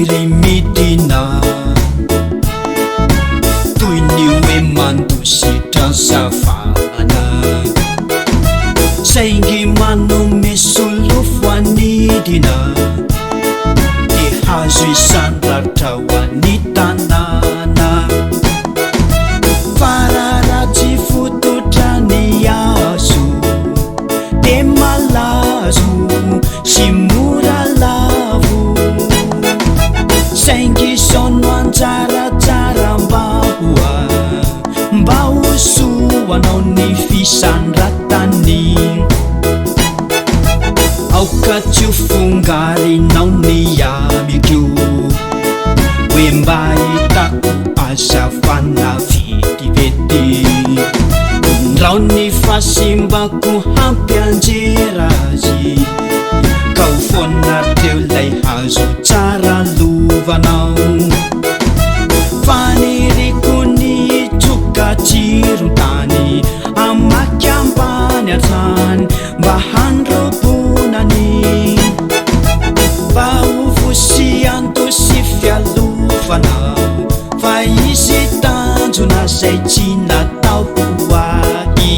maniry midina toy ny hoe mandositra savana saingy manome solofo anidina de hazo isandratra ho any tanàna fararatsy fototra ny azo de malazo sy mora lavo saingy sono antsaratsara mba ho soanao ny fisandratany aoka tsy ho fongarinao ny amiko hoe mba hitako azavana vetivety ndrao ny fasimbako hampy anjerazy ka ho foana teo lay hazo tsara lovanao faniriko ny tsoka tsiron-tany amaky ambany atrany mba handrobonany mba ho vosianto sy fialofanao fa izy tanjona zay tsy nataoko ahy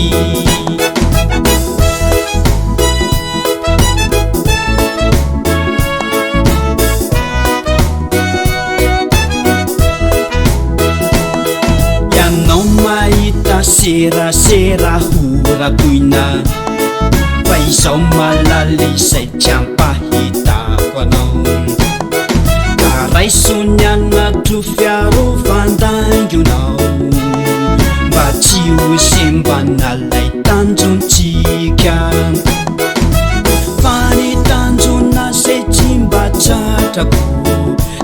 ianao mahita serasera horakoina fa izao malaly zay tsy ampahitako anao ka raisony anatro fiarovan-dangonao mba tsy ho sembana lay tanjontsika fa ny tanjona zay tsy mba tratrako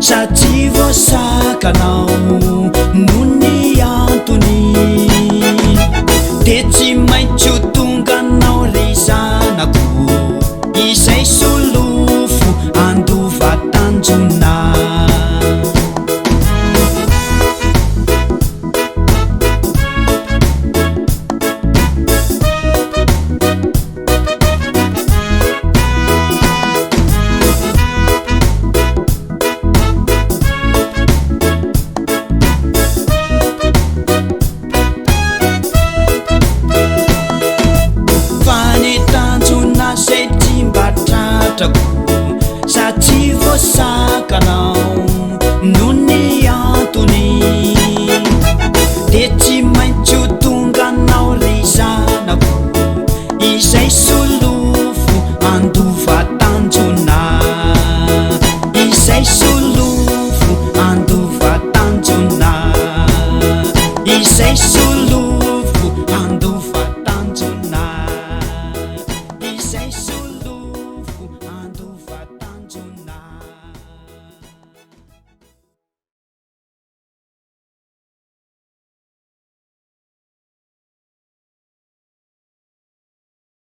satria voasakanao no ny antony de tsy maintsy ho tonga anao ry zanako izay solofo andova tanjona zay tsy mba tratrako satria voasakanao no ny antony de tsy maintsy ho tonga anao ry zanako izay solofo andova